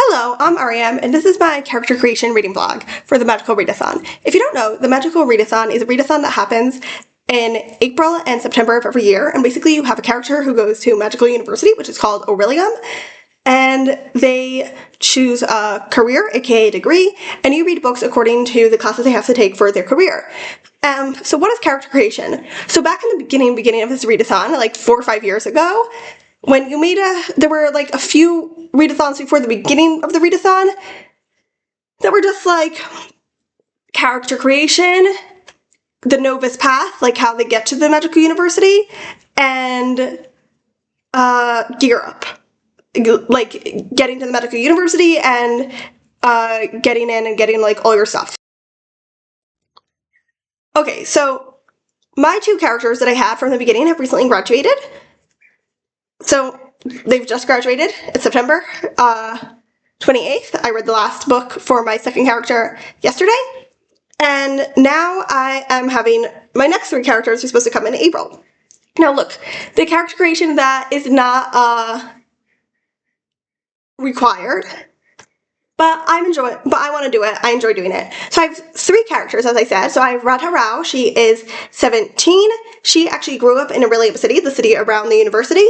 Hello, I'm Ariam, and this is my character creation reading vlog for the Magical Readathon. If you don't know, the Magical Readathon is a readathon that happens in April and September of every year, and basically you have a character who goes to Magical University, which is called Aurelium, and they choose a career, aka degree, and you read books according to the classes they have to take for their career. So what is character creation? So back in the beginning of this readathon, like 4 or 5 years ago, when you made there were like a few readathons before the beginning of the readathon that were just like character creation, the novice path, like how they get to the Magical University, and gear up, like getting to the Magical University and getting in and getting like all your stuff. Okay, so my two characters that I had from the beginning have recently graduated. So they've just graduated. It's September 28th. I read the last book for my second character yesterday. And now I am having my next 3 characters who are supposed to come in April. Now look, the character creation that is not required, but I want to do it. I enjoy doing it. So I have 3 characters, as I said. So I have Readathon. She is 17. She actually grew up in Readathon City, the city around the university,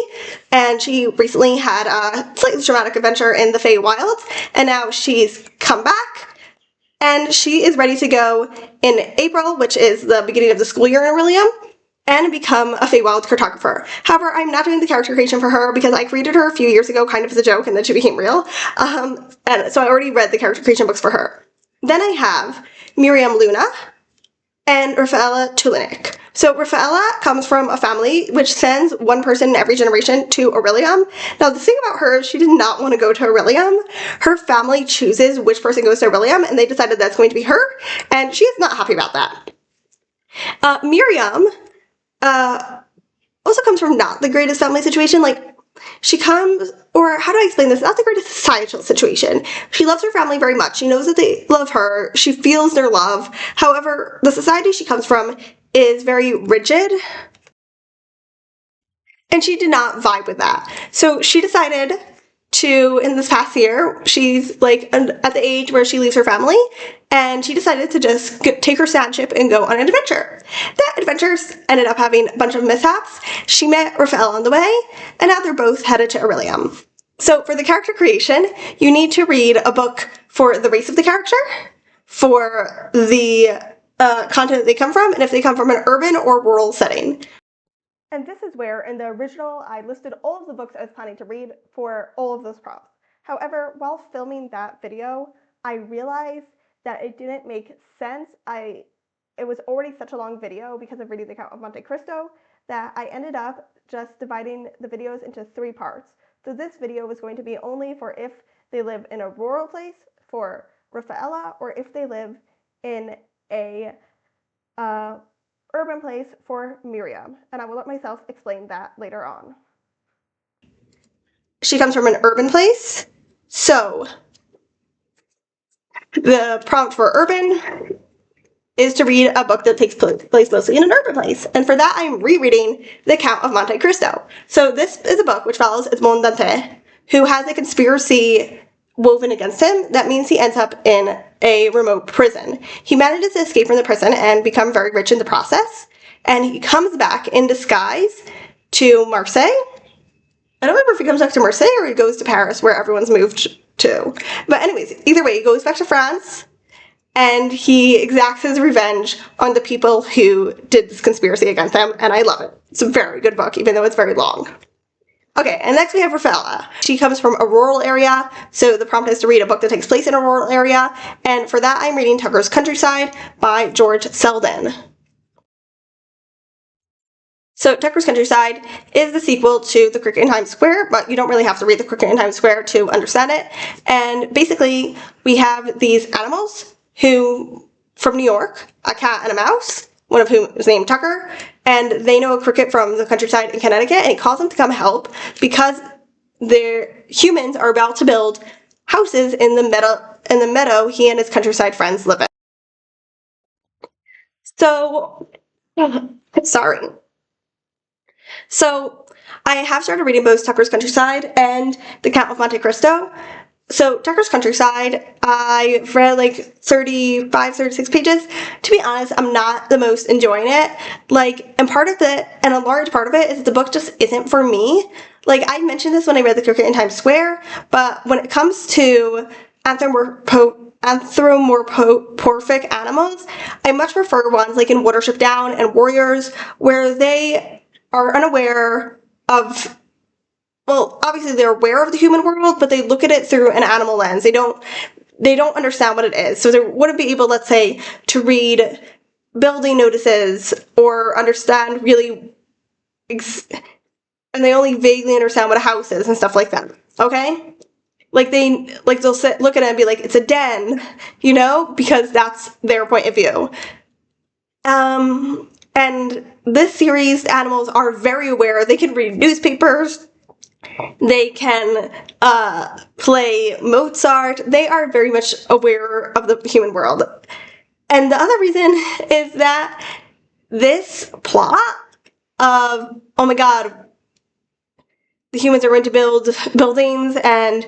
and she recently had a slightly traumatic adventure in the Feywilds, and now she's come back, and she is ready to go in April, which is the beginning of the school year in Aurelium, and become a Feywild cartographer. However, I'm not doing the character creation for her because I created her a few years ago kind of as a joke and then she became real. And so I already read the character creation books for her. Then I have Miriam Luna and Rafaela Tulenik. So Rafaela comes from a family which sends one person in every generation to Aurelium. Now the thing about her is she did not want to go to Aurelium. Her family chooses which person goes to Aurelium and they decided that's going to be her, and she is not happy about that. Miriam also comes from not the greatest family situation. Like, she comes, or how do I explain this? Not the greatest societal situation. She loves her family very much. She knows that they love her. She feels their love. However, the society she comes from is very rigid, and she did not vibe with that. So she decided to, in this past year, she's like at the age where she leaves her family, and she decided to just take her sand ship and go on an adventure. That adventure ended up having a bunch of mishaps. She met Raphael on the way, and now they're both headed to Aurelium. So for the character creation, you need to read a book for the race of the character, for the continent they come from, and if they come from an urban or rural setting. And this is where, in the original, I listed all of the books I was planning to read for all of those prompts. However, while filming that video, I realized that it didn't make sense. It was already such a long video because of reading the Count of Monte Cristo that I ended up just dividing the videos into 3 parts. So this video was going to be only for if they live in a rural place for Rafaela, or if they live in a urban place for Miriam, and I will let myself explain that later on. She comes from an urban place, so the prompt for urban is to read a book that takes place mostly in an urban place, and for that I'm rereading The Count of Monte Cristo. So this is a book which follows Edmond Dantès, who has a conspiracy woven against him. That means he ends up in a remote prison. He manages to escape from the prison and become very rich in the process, and he comes back in disguise to Marseille. I don't remember if he comes back to Marseille or he goes to Paris, where everyone's moved to. But anyways, either way, he goes back to France, and he exacts his revenge on the people who did this conspiracy against him, and I love it. It's a very good book, even though it's very long. Okay, and next we have Rafaela. She comes from a rural area, so the prompt is to read a book that takes place in a rural area, and for that I'm reading Tucker's Countryside by George Selden. So Tucker's Countryside is the sequel to The Cricket in Times Square, but you don't really have to read The Cricket in Times Square to understand it. And basically, we have these animals from New York, a cat and a mouse, one of whom is named Tucker, and they know a cricket from the countryside in Connecticut, and he calls them to come help because their humans are about to build houses in the meadow he and his countryside friends live in. So, sorry. So I have started reading both Tucker's Countryside and The Count of Monte Cristo. So Tucker's Countryside, I've read like 35, 36 pages. To be honest, I'm not the most enjoying it. Like, and a large part of it is the book just isn't for me. Like, I mentioned this when I read The Cricket in Times Square, but when it comes to anthropomorphic animals, I much prefer ones like in Watership Down and Warriors, where they are unaware of, well, obviously they're aware of the human world, but they look at it through an animal lens. They don't understand what it is. So they wouldn't be able, let's say, to read building notices or understand really, and they only vaguely understand what a house is and stuff like that. Okay? They'll look at it and be like, it's a den, because that's their point of view. And this series, animals are very aware. They can read newspapers. They can play Mozart. They are very much aware of the human world. And the other reason is that this plot of, oh my god, the humans are going to build buildings and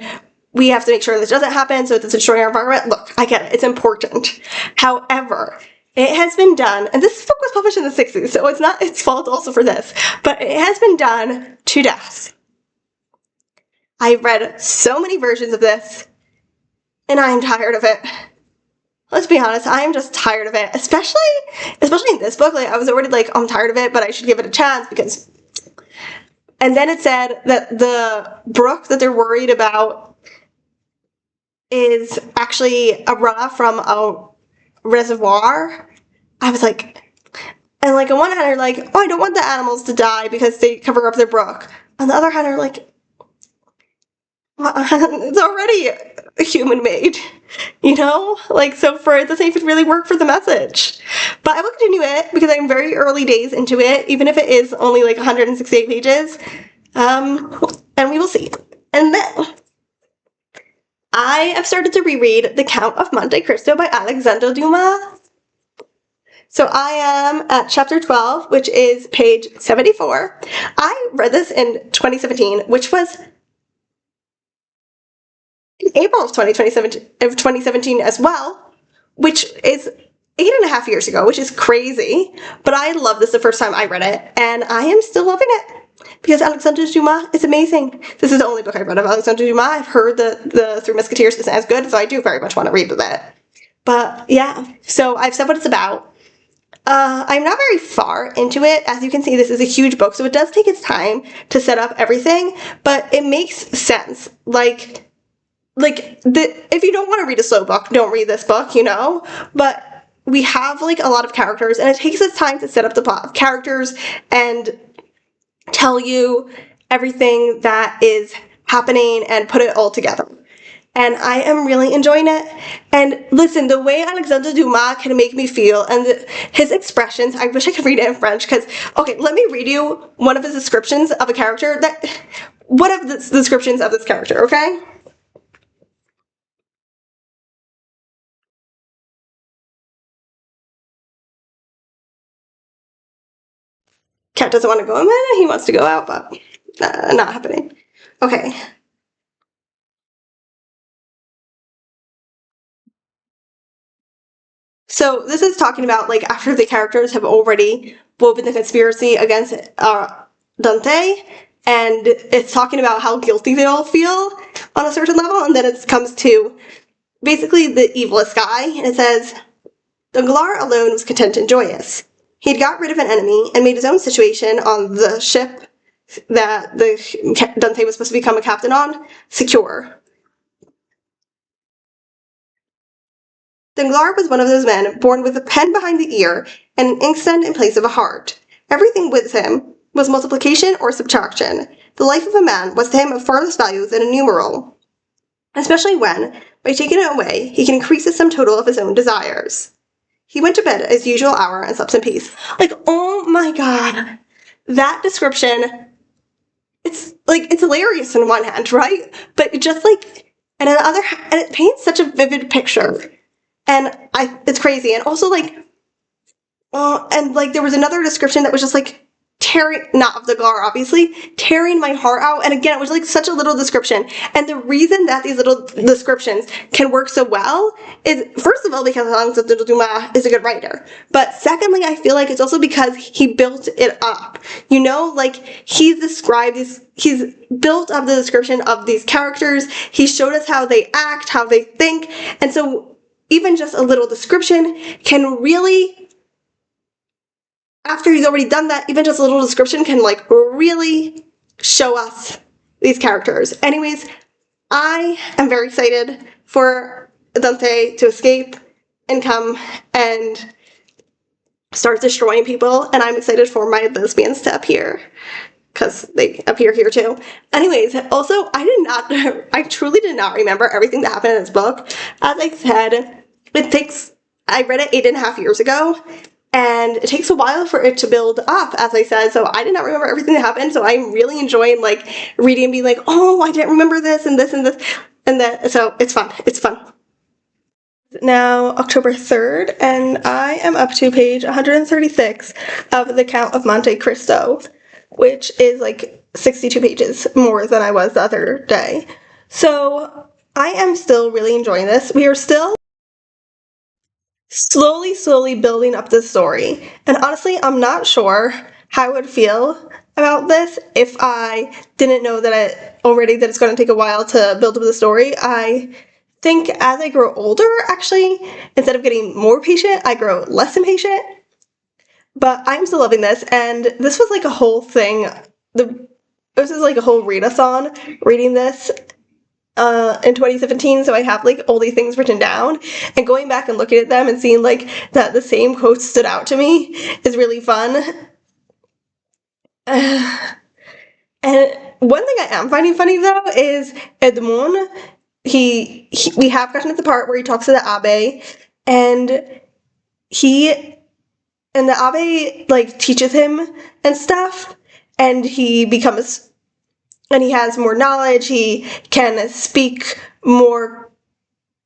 we have to make sure this doesn't happen so it doesn't destroy our environment. Look, I get it. It's important. However, it has been done, and this book was published in the 60s, so it's not its fault also for this, but it has been done to death. I've read so many versions of this, and I am tired of it. Let's be honest, I am just tired of it. Especially in this book. Like, I was already like, I'm tired of it, but I should give it a chance because... And then it said that the brook that they're worried about is actually a runoff from a reservoir. I was like... And like on one hand, they're like, oh, I don't want the animals to die because they cover up their brook. On the other hand, they're like, it's already human-made, so it doesn't even really work for the message. But I will continue it because I'm very early days into it, even if it is only like 168 pages, and we will see. And then I have started to reread The Count of Monte Cristo by Alexandre Dumas. So I am at chapter 12, which is page 74. I read this in 2017, which was in April of 2017 as well, which is 8.5 years ago, which is crazy. But I loved this the first time I read it, and I am still loving it because Alexandre Dumas is amazing. This is the only book I've read of Alexandre Dumas. I've heard the Three Musketeers isn't as good, so I do very much want to read it. But yeah, so I've said what it's about. I'm not very far into it. As you can see, this is a huge book, so it does take its time to set up everything, but it makes sense. If you don't want to read a slow book, don't read this book, but we have like a lot of characters, and it takes its time to set up the plot of characters and tell you everything that is happening and put it all together. And I am really enjoying it. And listen, the way Alexandre Dumas can make me feel and his expressions, I wish I could read it in French because, okay, let me read you one of his descriptions of a character one of the descriptions of this character, okay? Cat doesn't want to go in there. He wants to go out, but not happening. Okay. So this is talking about like after the characters have already woven the conspiracy against Dante, and it's talking about how guilty they all feel on a certain level, and then it comes to basically the evilest guy, and it says, Danglars alone was content and joyous. He had got rid of an enemy and made his own situation on the ship that Dante was supposed to become a captain on secure. Danglars was one of those men born with a pen behind the ear and an inkstand in place of a heart. Everything with him was multiplication or subtraction. The life of a man was to him of far less value than a numeral, especially when, by taking it away, he can increase the sum total of his own desires. He went to bed at his usual hour and slept in peace. Like, oh my god. That description, it's hilarious on one hand, right? But just like, and on the other hand, and it paints such a vivid picture. And it's crazy. And also like, and like there was another description that was just like tearing, not of the Gar, obviously, tearing my heart out. And again, it was like such a little description. And the reason that these little descriptions can work so well is, first of all, because Alexandre Dumas is a good writer. But secondly, I feel like it's also because he built it up. You know, like he's built up the description of these characters. He showed us how they act, how they think. And so even just a little description can really, after he's already done that, even just a little description can like really show us these characters. Anyways, I am very excited for Dante to escape and come and start destroying people, and I'm excited for my lesbians to appear, because they appear here too. Anyways, also, I truly did not remember everything that happened in this book. As I said, I read it 8.5 years ago, and it takes a while for it to build up, as I said, so I did not remember everything that happened, so I'm really enjoying, like, reading and being like, oh, I didn't remember this, and this, and this, and that, so it's fun. It's fun. Now, October 3rd, and I am up to page 136 of The Count of Monte Cristo, which is, like, 62 pages more than I was the other day. So, I am still really enjoying this. We are still slowly building up the story. And honestly, I'm not sure how I would feel about this if I didn't know that it's going to take a while to build up the story. I think as I grow older, actually, instead of getting more patient, I grow less impatient. But I'm still loving this, and this was like a whole thing. This is like a whole readathon reading this in 2017, so I have like all these things written down, and going back and looking at them and seeing like that the same quotes stood out to me is really fun. And one thing I am finding funny though is Edmond. We have gotten to the part where he talks to the Abbe, and the Abbe like teaches him and stuff, and he has more knowledge, he can speak more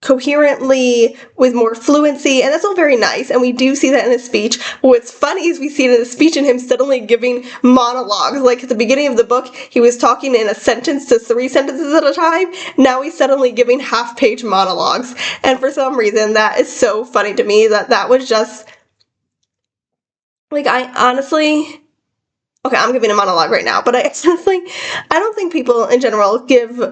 coherently, with more fluency, and that's all very nice, and we do see that in his speech. What's funny is we see it in his speech and him suddenly giving monologues. Like at the beginning of the book, he was talking in a sentence to 3 sentences at a time. Now he's suddenly giving half-page monologues, and for some reason that is so funny to me that was just, like, I honestly... Okay, I'm giving a monologue right now, but I don't think people in general give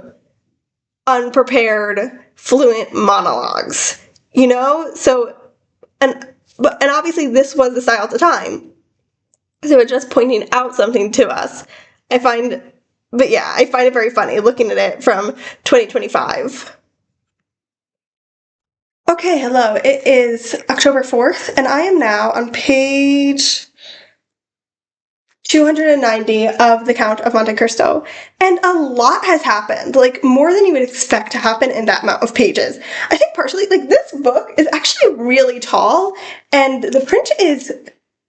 unprepared, fluent monologues, you know? So, and obviously this was the style at the time. So it's just pointing out something to us. I find it very funny looking at it from 2025. Okay, hello. It is October 4th, and I am now on page 290 of The Count of Monte Cristo, and a lot has happened, like more than you would expect to happen in that amount of pages. I think partially, like, this book is actually really tall, and the print is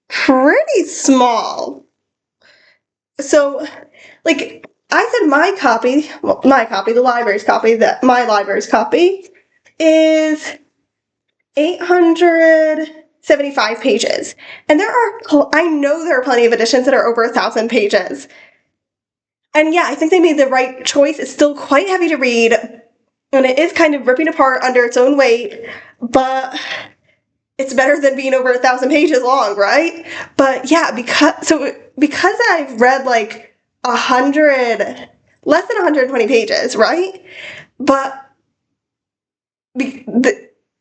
pretty small. So, like, I said my library's copy is 875 pages. And I know there are plenty of editions that are over 1,000 pages. And yeah, I think they made the right choice. It's still quite heavy to read, and it is kind of ripping apart under its own weight, but it's better than being over 1,000 pages long, right? But yeah, because I've read like less than 120 pages, right? But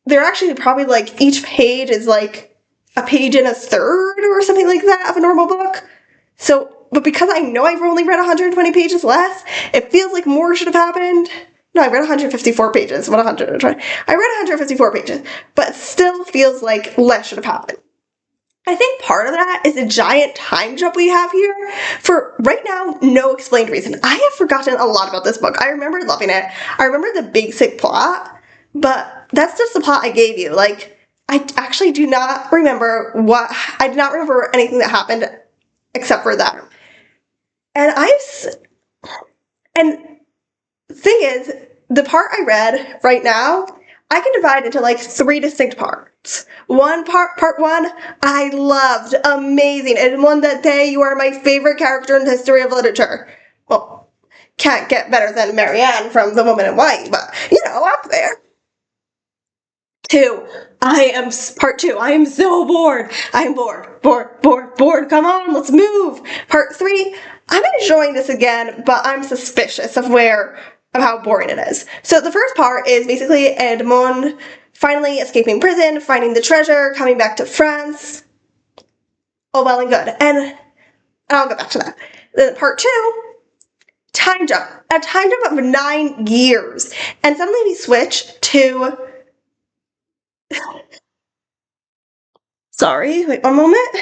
they're actually probably like each page is like a page and a third or something like that of a normal book. So, but because I know I've only read 120 pages less, it feels like more should have happened. No, I read 154 pages, what 120? I read 154 pages, but it still feels like less should have happened. I think part of that is a giant time jump we have here for, right now, no explained reason. I have forgotten a lot about this book. I remember loving it. I remember the basic plot, but that's just the plot I gave you. Like, I actually do not remember I do not remember anything that happened except for that. And the thing is, the part I read right now, I can divide into like three distinct parts. Part one, I loved, amazing. And one that day you are my favorite character in the history of literature. Well, can't get better than Marianne from The Woman in White, but up there. Two, part two. I am so bored. I am bored. Come on, let's move. Part three, I'm enjoying this again, but I'm suspicious of how boring it is. So the first part is basically Edmond finally escaping prison, finding the treasure, coming back to France. All well and good. And I'll get back to that. Then part two, time jump. A time jump of 9 years. And suddenly we switch to... Sorry, wait one moment.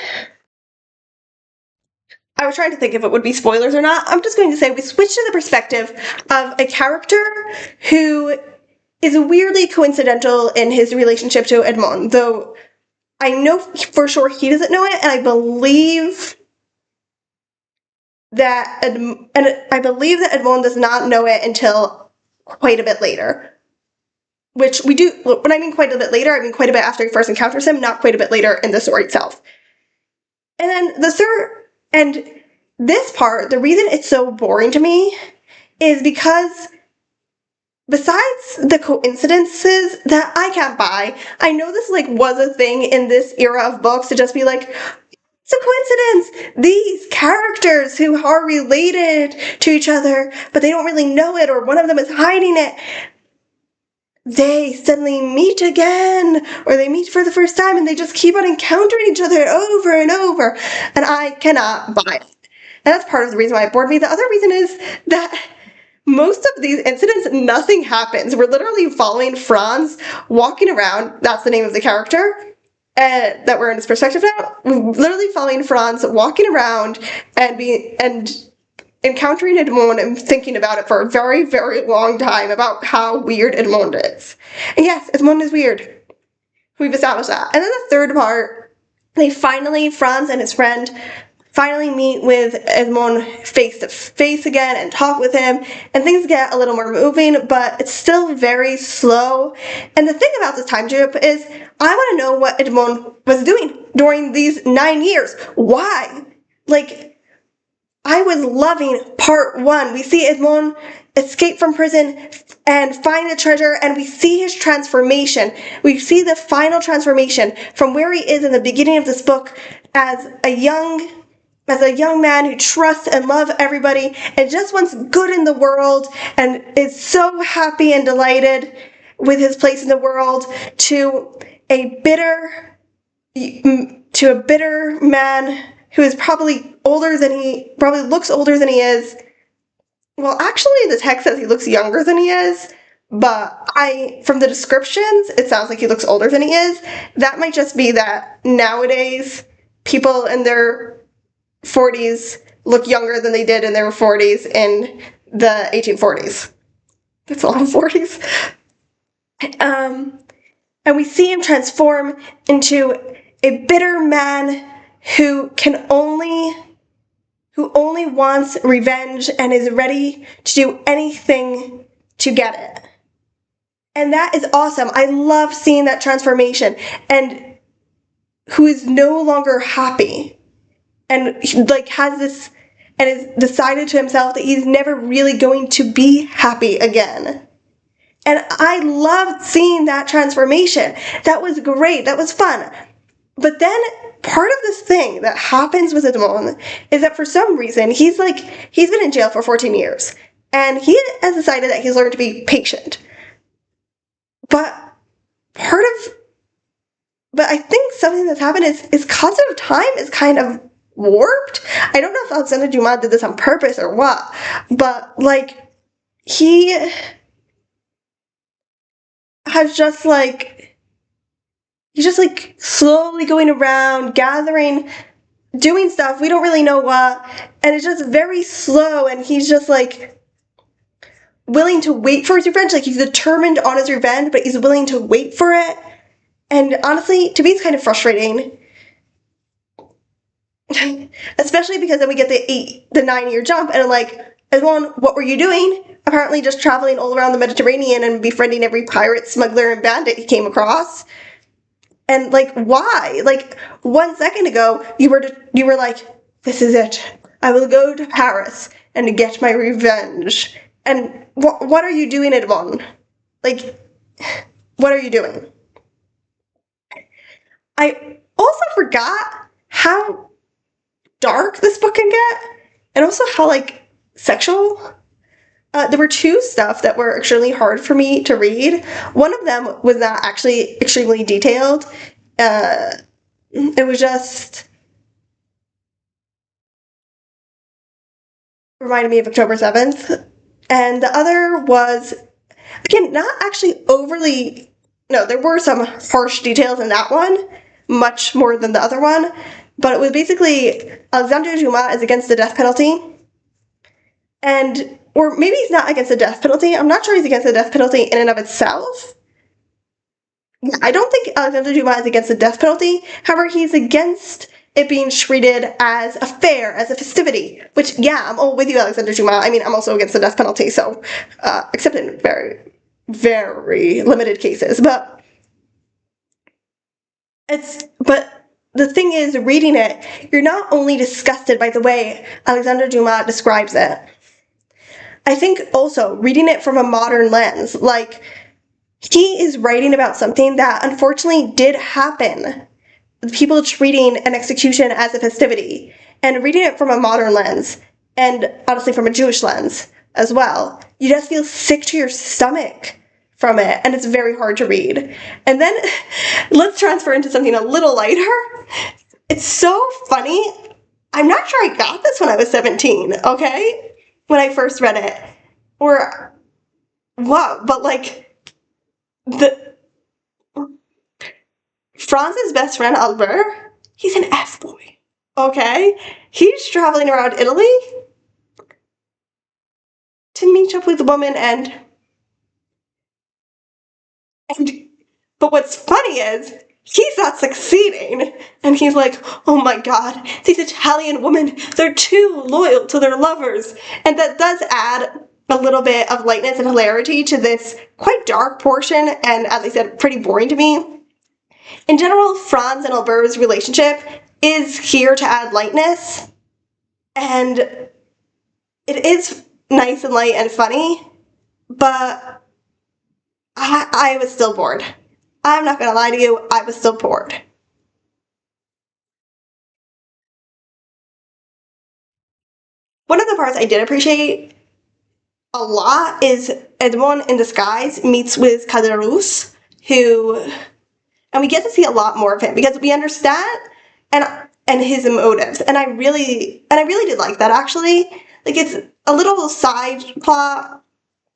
I was trying to think if it would be spoilers or not. I'm just going to say we switch to the perspective of a character who is weirdly coincidental in his relationship to Edmond, though I know for sure he doesn't know it, and I believe that Edmond does not know it until quite a bit later. Which we do, when I mean quite a bit later, I mean quite a bit after he first encounters him, not quite a bit later in the story itself. And then this part, the reason it's so boring to me is because besides the coincidences that I can't buy, I know this was a thing in this era of books to just be like, it's a coincidence. These characters who are related to each other, but they don't really know it, or one of them is hiding it, they suddenly meet again, or they meet for the first time, and they just keep on encountering each other over and over, and I cannot buy it. And that's part of the reason why it bored me. The other reason is that most of these incidents, nothing happens. We're literally following Franz walking around. That's the name of the character that we're in his perspective now. We're literally following Franz walking around and encountering Edmond and thinking about it for a very, very long time about how weird Edmond is. And yes, Edmond is weird. We've established that. And then the third part, Franz and his friend finally meet with Edmond face to face again and talk with him, and things get a little more moving, but it's still very slow. And the thing about this time jump is, I want to know what Edmond was doing during these 9 years. Why? I was loving part one. We see Edmond escape from prison and find the treasure, and we see his transformation. We see the final transformation from where he is in the beginning of this book as a young man who trusts and loves everybody and just wants good in the world and is so happy and delighted with his place in the world, to a bitter man who is probably looks older than he is. Well, actually, the text says he looks younger than he is, but from the descriptions, it sounds like he looks older than he is. That might just be that nowadays people in their 40s look younger than they did in their 40s in the 1840s. That's a lot of 40s. And we see him transform into a bitter man who only wants revenge and is ready to do anything to get it. And that is awesome. I love seeing that transformation. And who is no longer happy and has this, and has decided to himself that he's never really going to be happy again. And I loved seeing that transformation. That was great. That was fun. But then part of this thing that happens with Edmond is that for some reason he's been in jail for 14 years, and he has decided that he's learned to be patient. But I think something that's happened is concept of time is kind of warped. I don't know if Alexander Dumas did this on purpose or what, but he has he's just slowly going around, gathering, doing stuff, we don't really know what, and it's just very slow, and he's just willing to wait for his revenge. He's determined on his revenge, but he's willing to wait for it. And honestly, to me, it's kind of frustrating. Especially because then we get the 9-year jump, and Edmond, what were you doing? Apparently just traveling all around the Mediterranean and befriending every pirate, smuggler, and bandit he came across. And, like, why? Like, 1 second ago, you were like, this is it. I will go to Paris and get my revenge. And what are you doing, Edmond? Like, what are you doing? I also forgot how dark this book can get, and also how, like, sexual. There were two stuff that were extremely hard for me to read. One of them was not actually extremely detailed. It was just reminded me of October 7th. And the other was, again, not actually overly, no, there were some harsh details in that one, much more than the other one, but it was basically Alexandre Dumas is against the death penalty, and, or maybe he's not against the death penalty, I'm not sure he's against the death penalty in and of itself. Yeah, I don't think Alexandre Dumas is against the death penalty, however, he's against it being treated as a fair, as a festivity, which, yeah, I'm all with you, Alexandre Dumas. I mean, I'm also against the death penalty, so, except in very, very limited cases, but the thing is, reading it, you're not only disgusted by the way Alexandre Dumas describes it. I think also, reading it from a modern lens, like, he is writing about something that unfortunately did happen. People treating an execution as a festivity, and reading it from a modern lens, and honestly from a Jewish lens as well, you just feel sick to your stomach from it, and it's very hard to read. And then let's transfer into something a little lighter. It's so funny. I'm not sure I got this when I was 17, okay? When I first read it. Or what? But, like, Franz's best friend, Albert, he's an F-boy, okay? He's traveling around Italy to meet up with a woman and but what's funny is, he's not succeeding. And he's like, oh my god, these Italian women, they're too loyal to their lovers. And that does add a little bit of lightness and hilarity to this quite dark portion, and as I said, pretty boring to me. In general, Franz and Albert's relationship is here to add lightness, and it is nice and light and funny, but I was still bored. I'm not gonna lie to you, I was still bored. One of the parts I did appreciate a lot is Edmond in disguise meets with Caderousse, and we get to see a lot more of him because we understand and his motives, and I really did like that, actually. Like, it's a little side plot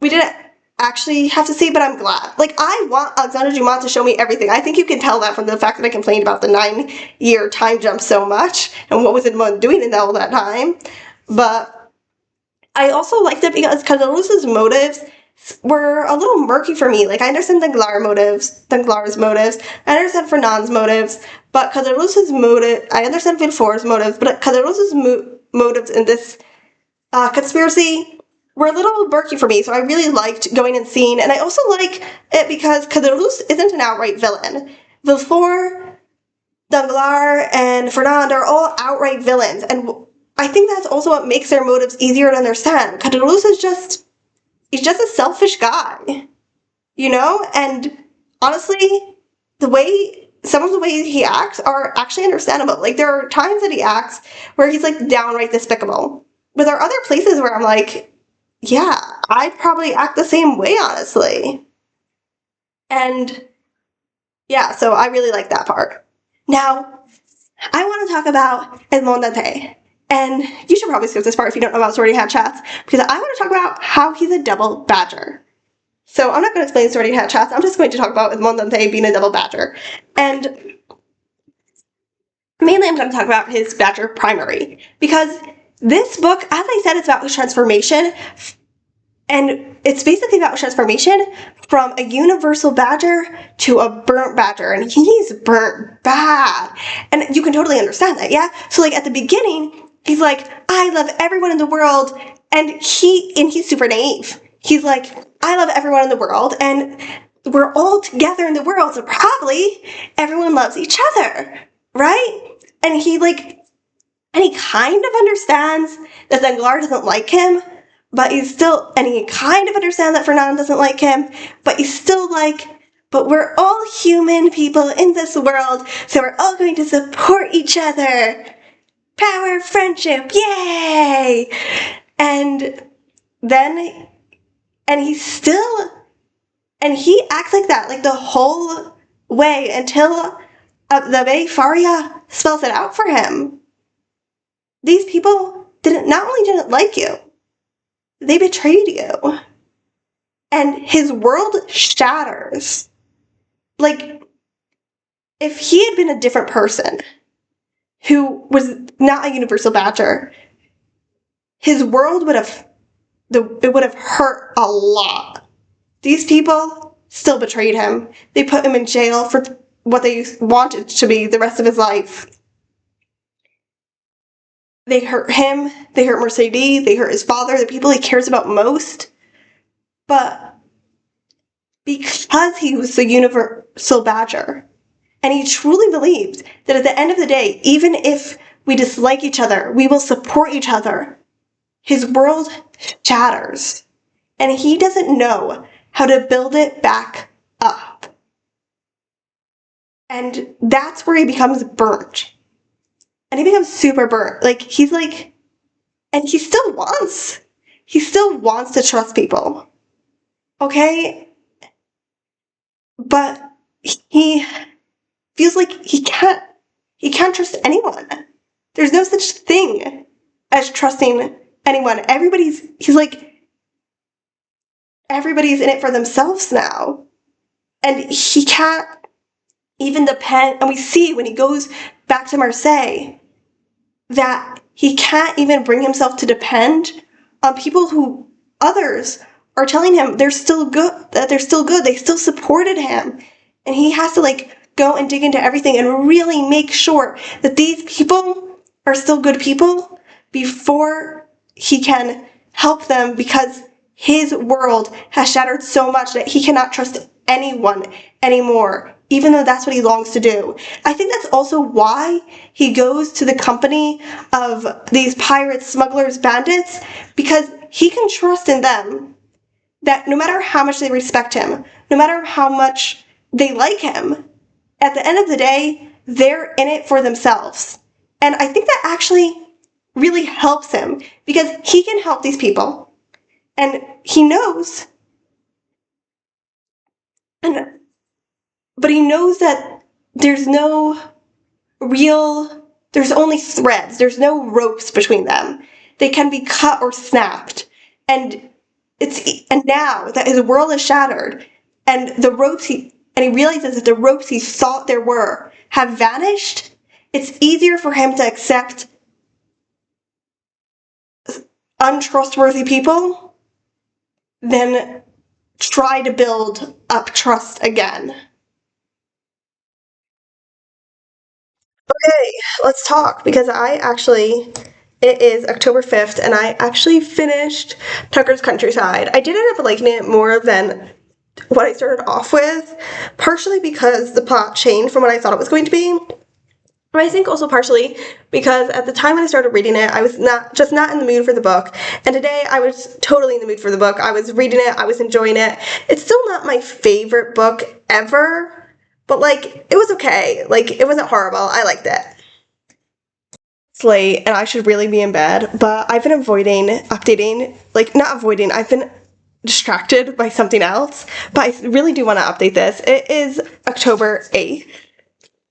we didn't actually have to see, but I'm glad. Like, I want Alexandre Dumas to show me everything. I think you can tell that from the fact that I complained about the 9-year time jump so much, and what was Edmond doing in all that time. But I also liked it because Caderousse's motives were a little murky for me. Like, I understand Danglars' motives, I understand Fernand's motives, but Caderousse's motive, I understand Villefort's motives, but Caderousse's motives in this conspiracy were a little murky for me, so I really liked going and seeing, and I also like it because Caderousse isn't an outright villain. Villefort, Danglars, and Fernand are all outright villains, and I think that's also what makes their motives easier to understand. Caderousse is he's just a selfish guy, you know? And honestly, some of the ways he acts are actually understandable. Like, there are times that he acts where he's, like, downright despicable. But there are other places where I'm like, yeah, I'd probably act the same way, honestly. And yeah, so I really like that part. Now, I want to talk about Edmond Dantès. And you should probably skip this part if you don't know about Sorority Hat Chats, because I want to talk about how he's a double badger. So I'm not going to explain Sorority Hat Chats, I'm just going to talk about Edmond Dantès being a double badger. And mainly I'm going to talk about his badger primary, because this book, as I said, it's about his transformation, and it's basically about transformation from a universal badger to a burnt badger, and he's burnt bad. And you can totally understand that, yeah? So, like, at the beginning, he's like, I love everyone in the world And he's super naive. He's like, I love everyone in the world, and we're all together in the world, so probably everyone loves each other, right? And he kind of understands that Danglars doesn't like him, but and he kind of understands that Fernand doesn't like him, but he's still like, but we're all human people in this world, so we're all going to support each other. Power of friendship, yay! And then, and he acts like that, like the whole way until the way Faria spells it out for him. These people not only didn't like you, they betrayed you. And his world shatters. Like, if he had been a different person who was not a universal badger, his world would have hurt a lot. These people still betrayed him. They put him in jail for what they wanted to be the rest of his life. They hurt him, they hurt Mercedes, they hurt his father, the people he cares about most. But because he was the universal badger, and he truly believed that at the end of the day, even if we dislike each other, we will support each other, his world shatters. And he doesn't know how to build it back up. And that's where he becomes burnt. And he becomes super burnt. And he still wants to trust people. Okay? But he feels like he can't trust anyone. There's no such thing as trusting anyone. Everybody's in it for themselves now. And he can't even depend, and we see when he goes back to Marseille that he can't even bring himself to depend on people who others are telling him they're still good, they still supported him. And he has to go and dig into everything and really make sure that these people are still good people before he can help them, because his world has shattered so much that he cannot trust anyone anymore, even though that's what he longs to do. I think that's also why he goes to the company of these pirates, smugglers, bandits, because he can trust in them that no matter how much they respect him, no matter how much they like him, at the end of the day, they're in it for themselves. And I think that actually really helps him, because he can help these people. And he knows, but he knows that there's only threads. There's no ropes between them. They can be cut or snapped. And now that his world is shattered, and he realizes that the ropes he thought there were have vanished, it's easier for him to accept untrustworthy people than try to build up trust again. Okay, let's talk, because it is October 5th, and I actually finished Tucker's Countryside. I did end up liking it more than what I started off with, partially because the plot changed from what I thought it was going to be. But I think also partially because at the time when I started reading it, I was not in the mood for the book. And today I was totally in the mood for the book. I was reading it, I was enjoying it. It's still not my favorite book ever, but it was okay. It wasn't horrible. I liked it. It's late and I should really be in bed, but I've been avoiding updating, not avoiding, I've been distracted by something else, but I really do want to update this. It is October 8th.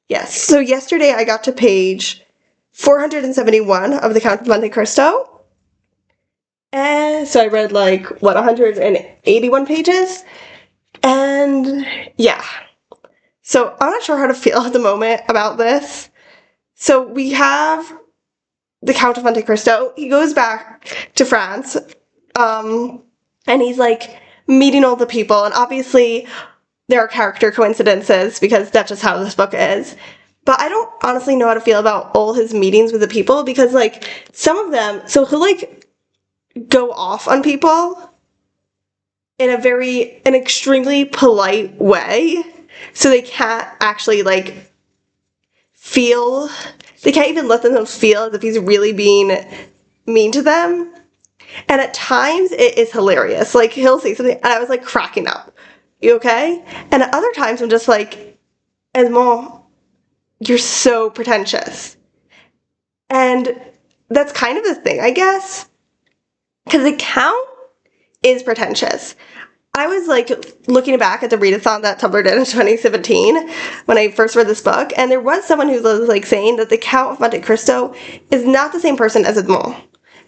Yes, so yesterday I got to page 471 of The Count of Monte Cristo. And so I read 181 pages. And yeah. So I'm not sure how to feel at the moment about this. So we have the Count of Monte Cristo. He goes back to France. And he's meeting all the people. And obviously there are character coincidences, because that's just how this book is. But I don't honestly know how to feel about all his meetings with the people, because some of them, so he'll go off on people in an extremely polite way. So they can't actually, like, feel, they can't even let themselves feel as if he's really being mean to them. And at times it is hilarious. Like, he'll say something and I was like cracking up. You okay? And at other times I'm just like, Edmond, you're so pretentious. And that's kind of the thing, I guess. Because the Count is pretentious. I was like looking back at the readathon that Tumblr did in 2017 when I first read this book, and there was someone who was like saying that the Count of Monte Cristo is not the same person as Edmond.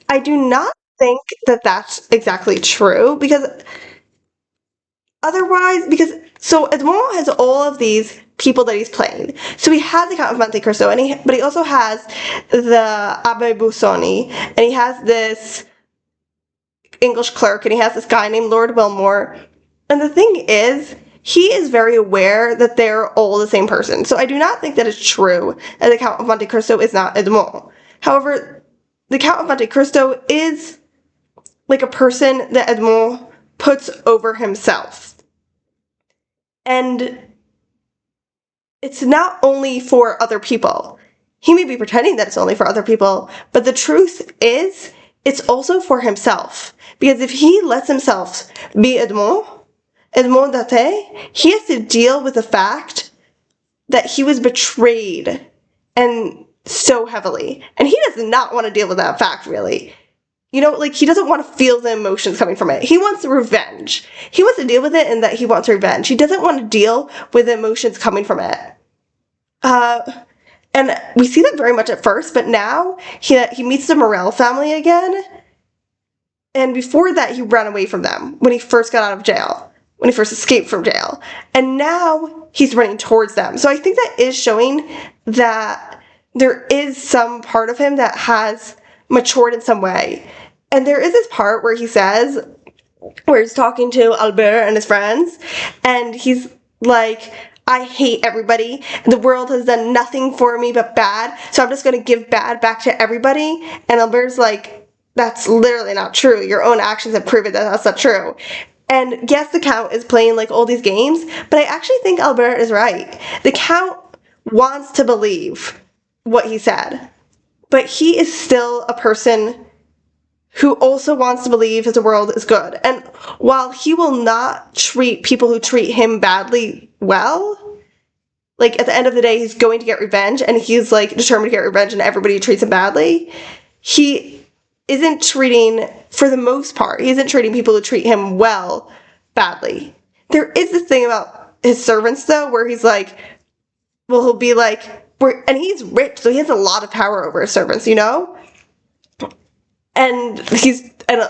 I do not think that that's exactly true, because so Edmond has all of these people that he's playing. So he has the Count of Monte Cristo, but he also has the Abbe Busoni, and he has this English clerk, and he has this guy named Lord Wilmore. And the thing is, he is very aware that they're all the same person. So I do not think that it's true that the Count of Monte Cristo is not Edmond. However, the Count of Monte Cristo is like a person that Edmond puts over himself. And it's not only for other people. He may be pretending that it's only for other people, but the truth is, it's also for himself. Because if he lets himself be Edmond Daté, he has to deal with the fact that he was betrayed, and so heavily. And he does not want to deal with that fact, really. You know, like, he doesn't want to feel the emotions coming from it. He wants revenge. He wants to deal with it in that he wants revenge. He doesn't want to deal with the emotions coming from it. And we see that very much at first, but now he meets the Morel family again. And before that, he ran away from them when he first got out of jail, when he first escaped from jail. And now he's running towards them. So I think that is showing that there is some part of him that has matured in some way. And there is this part where he's talking to Albert and his friends, and he's like, I hate everybody. The world has done nothing for me but bad, so I'm just going to give bad back to everybody. And Albert's like, that's literally not true. Your own actions have proven that that's not true. And yes, the Count is playing like all these games, but I actually think Albert is right. The Count wants to believe what he said, but he is still a person who also wants to believe that the world is good. And while he will not treat people who treat him badly well, like, at the end of the day, he's going to get revenge, and he's, like, determined to get revenge, and everybody who treats him badly, he isn't treating, for the most part, he isn't treating people who treat him well badly. There is this thing about his servants, though, where he's like, well, he'll be like, and he's rich, so he has a lot of power over his servants, you know? And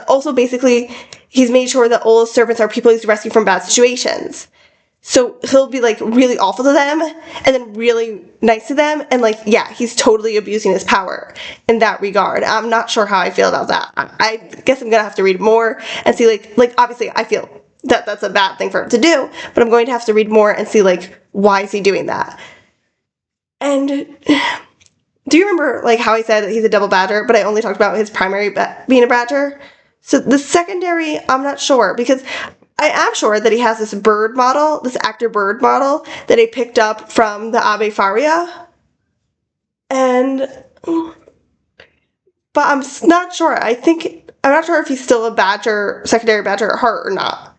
also basically, he's made sure that all his servants are people he's rescued from bad situations. So he'll be, like, really awful to them, and then really nice to them, and, like, yeah, he's totally abusing his power in that regard. I'm not sure how I feel about that. I guess I'm gonna have to read more and see, like, obviously I feel that that's a bad thing for him to do, but I'm going to have to read more and see, like, why is he doing that? And do you remember, like, how I said that he's a double badger, but I only talked about his primary being a badger? So the secondary, I'm not sure, because I am sure that he has this bird model, this actor bird model, that he picked up from the Abbe Faria. But I'm not sure. I'm not sure if he's still a badger, secondary badger at heart or not.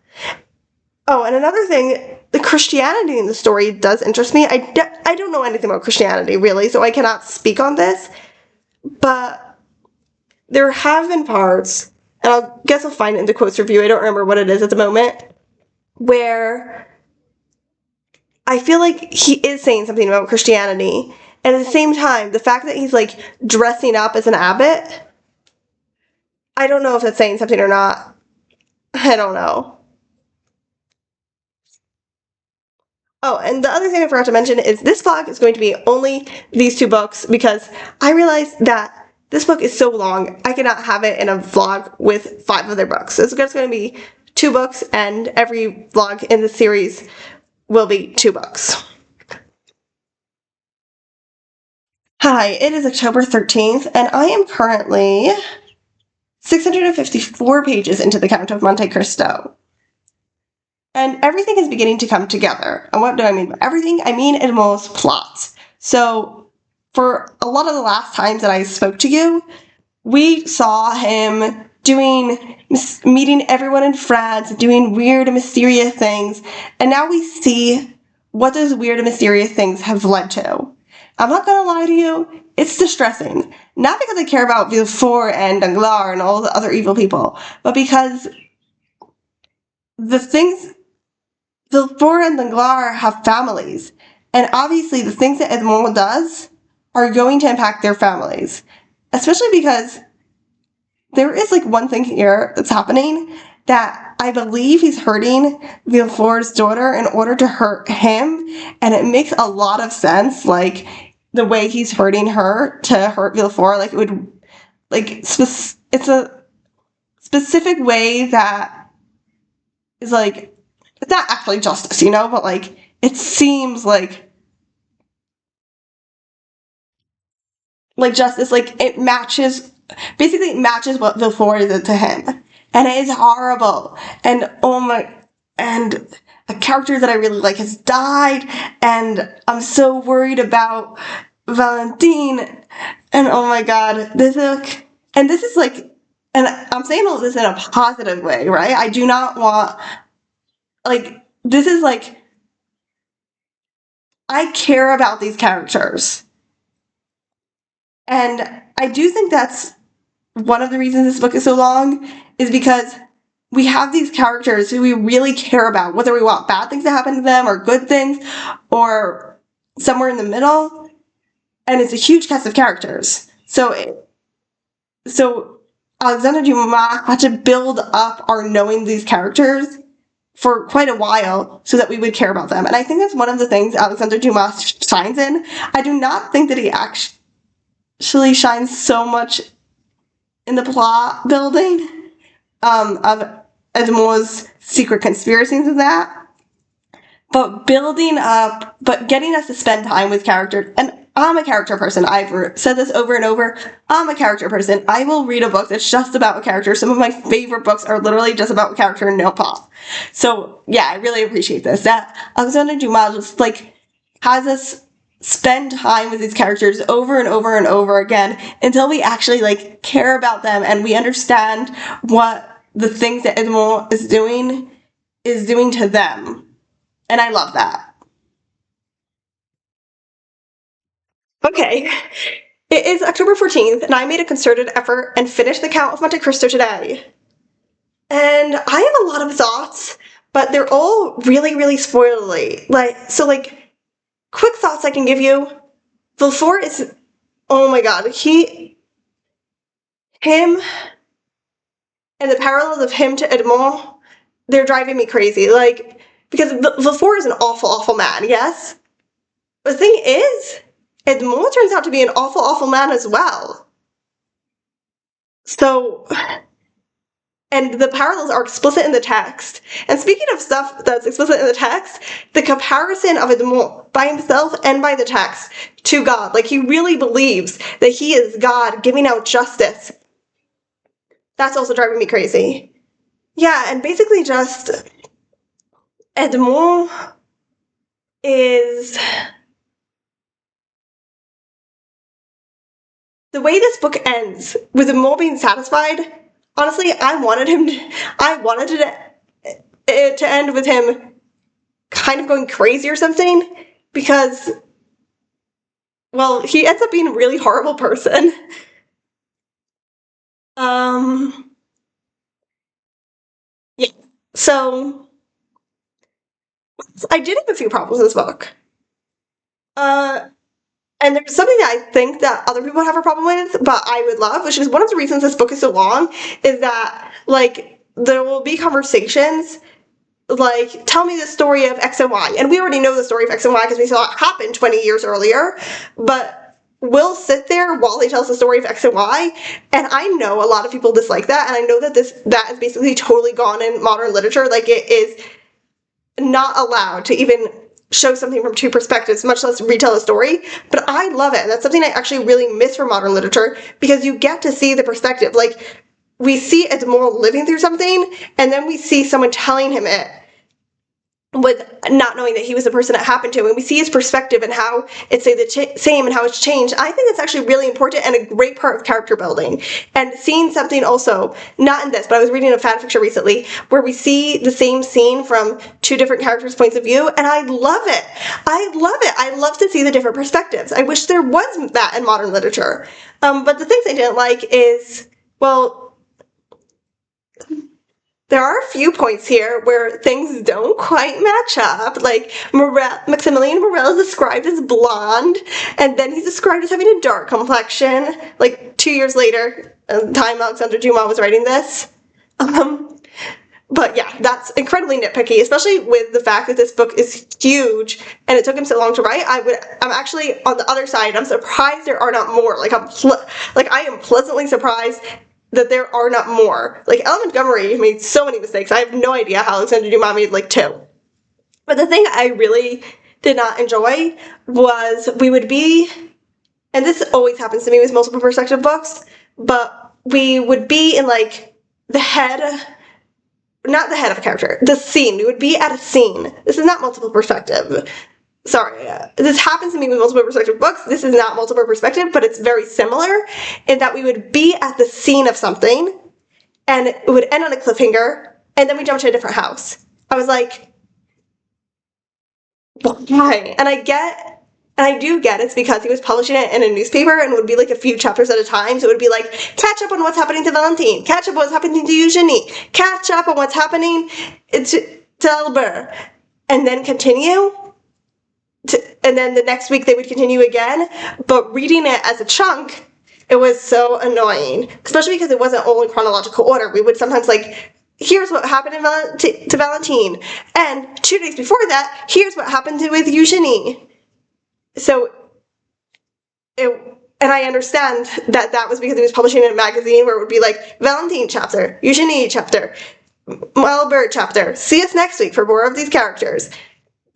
Oh, and another thing, the Christianity in the story does interest me. I don't know anything about Christianity, really, so I cannot speak on this. But there have been parts, and I guess I'll find it in the quotes review, I don't remember what it is at the moment, where I feel like he is saying something about Christianity. And at the same time, the fact that he's, like, dressing up as an abbot, I don't know if that's saying something or not. I don't know. Oh, and the other thing I forgot to mention is this vlog is going to be only these 2 books, because I realized that this book is so long, I cannot have it in a vlog with 5 other books. So it's just going to be 2 books, and every vlog in the series will be 2 books. Hi, it is October 13th, and I am currently 654 pages into the Count of Monte Cristo. And everything is beginning to come together. And what do I mean by everything? I mean Edmond's plot. So, for a lot of the last times that I spoke to you, we saw him meeting everyone in France, doing weird and mysterious things, and now we see what those weird and mysterious things have led to. I'm not gonna lie to you, it's distressing. Not because I care about Villefort and Danglars and all the other evil people, but because Villefort and Danglars have families, and obviously the things that Edmond does are going to impact their families. Especially because there is one thing here that's happening that I believe he's hurting Villefort's daughter in order to hurt him, and it makes a lot of sense, the way he's hurting her to hurt Villefort. It would, it's a specific way that is, it's not actually justice, but, it seems like justice, it matches, basically it matches what Villefort did to him. And it is horrible. And and a character that I really like has died, and I'm so worried about Valentine, and oh my god, this is and I'm saying all this in a positive way, right? I do not want, this is I care about these characters. And I do think that's one of the reasons this book is so long, is because we have these characters who we really care about, whether we want bad things to happen to them or good things or somewhere in the middle. And it's a huge cast of characters. So Alexandre Dumas had to build up our knowing these characters for quite a while so that we would care about them. And I think that's one of the things Alexandre Dumas shines in. I do not think that he actually shines so much in the plot building of Edmond's secret conspiracies of that, but building up, but getting us to spend time with characters. And I'm a character person. I've said this over and over. I'm a character person. I will read a book that's just about a character. Some of my favorite books are literally just about a character and no plot. So yeah, I really appreciate this. That Alexandre Dumas just has us spend time with these characters over and over and over again until we actually care about them and we understand what the things that Edmond is doing to them. And I love that. Okay. It is October 14th, and I made a concerted effort and finished the Count of Monte Cristo today. And I have a lot of thoughts, but they're all really, really spoilerly. Quick thoughts I can give you. Villefort is, oh my god, him, and the parallels of him to Edmond, they're driving me crazy. Because Villefort is an awful, awful man, yes? The thing is, Edmond turns out to be an awful, awful man as well. So, and the parallels are explicit in the text. And speaking of stuff that's explicit in the text, the comparison of Edmond by himself and by the text to God, he really believes that he is God giving out justice. That's also driving me crazy. Yeah, and basically just Edmond is... The way this book ends, with Edmond being satisfied, honestly, I wanted it to end with him kind of going crazy or something, because, well, he ends up being a really horrible person. Yeah, so, I did have a few problems with this book. And there's something that I think that other people have a problem with, but I would love, which is one of the reasons this book is so long, is that, there will be conversations, tell me the story of X and Y. And we already know the story of X and Y because we saw it happen 20 years earlier, but we'll sit there while he tells the story of X and Y, and I know a lot of people dislike that, and I know that that is basically totally gone in modern literature. It is not allowed to even show something from two perspectives, much less retell a story, but I love it, and that's something I actually really miss from modern literature, because you get to see the perspective. we see Edmond living through something, and then we see someone telling him it with not knowing that he was the person that happened to, and we see his perspective and how it's the same and how it's changed. I think it's actually really important and a great part of character building. And seeing something also, not in this, but I was reading a fanfiction recently where we see the same scene from two different characters' points of view, and I love it. I love it. I love to see the different perspectives. I wish there was that in modern literature. But the things I didn't like is, well, there are a few points here where things don't quite match up. Like, Maximilian Morel is described as blonde, and then he's described as having a dark complexion, like 2 years later, the time Alexandre Dumas was writing this. But yeah, that's incredibly nitpicky, especially with the fact that this book is huge and it took him so long to write. I'm actually on the other side. I'm surprised there are not more. Like, I am pleasantly surprised that there are not more. Like, Ella Montgomery made so many mistakes. I have no idea how Alexandre Dumas made like 2. But the thing I really did not enjoy was we would be, and this always happens to me with multiple perspective books, but we would be in like not the head of a character, the scene. We would be at a scene. This is not multiple perspective. Sorry, this happens to me with multiple perspective books. This is not multiple perspective, but it's very similar in that we would be at the scene of something and it would end on a cliffhanger and then we jump to a different house. I was like, why? And I do get it's because he was publishing it in a newspaper and it would be like a few chapters at a time. So it would be like, catch up on what's happening to Valentine, catch up on what's happening to Eugenie, catch up on what's happening to Albert, and then continue. And then the next week they would continue again, but reading it as a chunk, it was so annoying, especially because it wasn't all in chronological order. We would sometimes like, here's what happened to Valentine, and 2 days before that, here's what happened with Eugenie. So, and I understand that was because he was publishing in a magazine where it would be like, Valentine chapter, Eugenie chapter, Albert chapter, see us next week for more of these characters.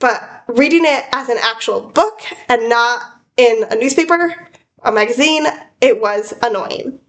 But reading it as an actual book and not in a newspaper, a magazine, it was annoying.